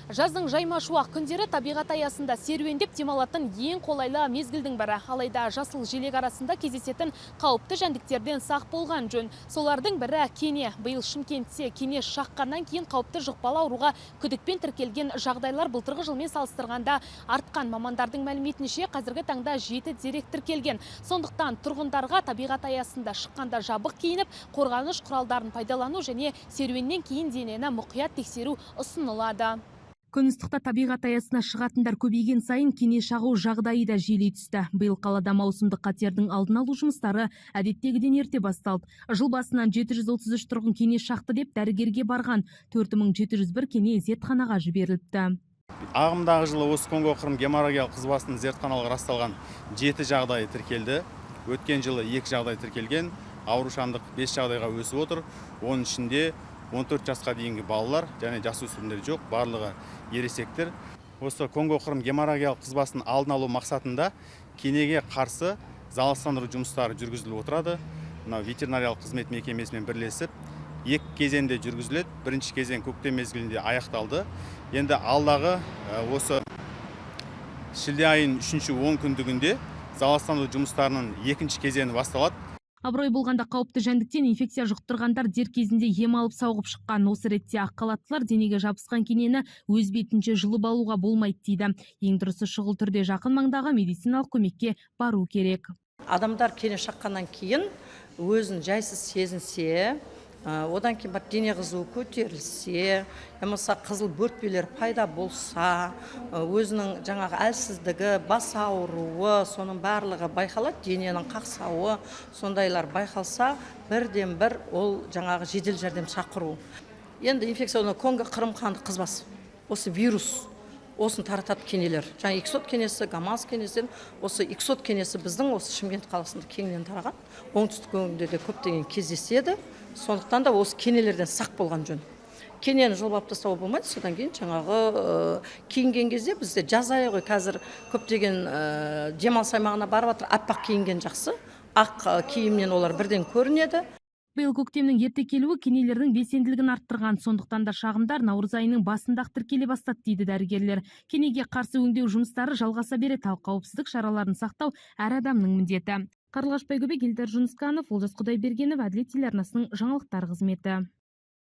Жаздың жайма шуақ күндері табиғат аясында серуендеп демалатын ең қолайлы мезгілдің бірі. Алайда жасыл желек арасында кездесетін қауіпті жәндіктерден сақ болған жөн. Солардың бірі кене. Биыл Шымкентте кене шаққаннан кейін қауіпті жұқпалы ауруға күдікпен тіркелген жағдайлар былтырғы жылмен салыстырғанда артқан. Мамандардың мәліметінше қазіргі таңда 7 дерек тіркелген. Сондықтан тұрғындарға табиғат аясында шыққанда жабық киініп, қорғаныш құралдарын пайдалану және серуеннен кейін денені мұқият тексеру ұсынылады. Күн ыстықта табиғат аясына шығатындар көбейген сайын кене шағу жағдайы да жиілей түсті. Биыл қалада маусымдық қатердің алдын алу жұмыстары әдеттегіден ерте басталды. Жыл басынан 733 тұрғын кене шақты деп дәрігерге барған, 4701 кене зертханаға жіберіліпті. Ағымдағы жылы осы Конго-Қырым геморрагиялық қызбасының зертханалық расталған 7 жағдайы тіркелді. Өткен жылы 2 жағдай тіркелген, аурушаңдық 5 жағдайға өсіп отыр. Оның ішінде 14 жасқа дейінгі балалар және жасөспірімдер жоқ, барлығы ересектер. Осы Конго-Қырым геморрагиялық қызбасын алдын алу мақсатында кенеге қарсы залалсыздандыру жұмыстары жүргізіліп отырады. Ветеринариялық қызмет мекемесімен бірлесіп, 2 кезеңде жүргізіледі. Бірінші кезең көктем мезгілінде аяқталды. Енді алдағы осы шілде айының 3-ші 10 күндігінде залалсыздандыру жұмыстарының 2-ші кезеңі басталады. Абырой болғанда қауіпті жәндіктен инфекция жұқтырғандар дер кезінде ем алып сауығып шыққан. Осы ретте ақ халаттылар денеге жабысқан кенені өз бетінше жұлып алуға болмайды дейді. Ең дұрысы шұғыл түрде жақын маңдағы медициналық көмекке бару керек. Адамдар кене шаққаннан кейін өзін жайсыз сезінсе, одан кейін бар дене қызуы көтерілсе, болмаса қызыл бөртпелер пайда болса, өзінің жаңағы әлсіздігі, бас ауруы, соның барлығы байқалады, дененің қақсауы, сондайлар байқалса, бірден бір ол жаңағы жедел жәрдем шақыру. Енді инфекционный Конго-Қырым қанды қызбасы, осы вирус, осын таратады кенелер. Жаңа иксод кенесі, гамаз кенесінен, осы иксод кенесі біздің осы Шымкент қаласында кеңінен тараған. Оңтүстік өңірде де көптеген кездеседі. Сондықтан да осы кенелерден сақ болған жөн. Кенені жұлып тастауға болмайды, содан кейін жаңағы киінген кезде бізде жаз айы ғой, қазір көптеген демалыс аймағына барып жатыр, аппақ киінген жақсы. Ақ киімнен олар бірден көрінеді. Биыл көктемнің ерте келуі кенелердің белсенділігін арттырған, сондықтан да шағымдар наурыз айының басында-ақ тіркеле бастады дейді дәрігерлер. Кенеге қарсы өңдеу жұмыстары жалғаса береді, ал қауіпсіздік шараларын сақтау әр адамның міндеті. Қарлығаш Байгөбек, Елдар Жүнісқанов, Олжас Құдайбергенов, Әділет телеарнасының жаңалықтар қызметі.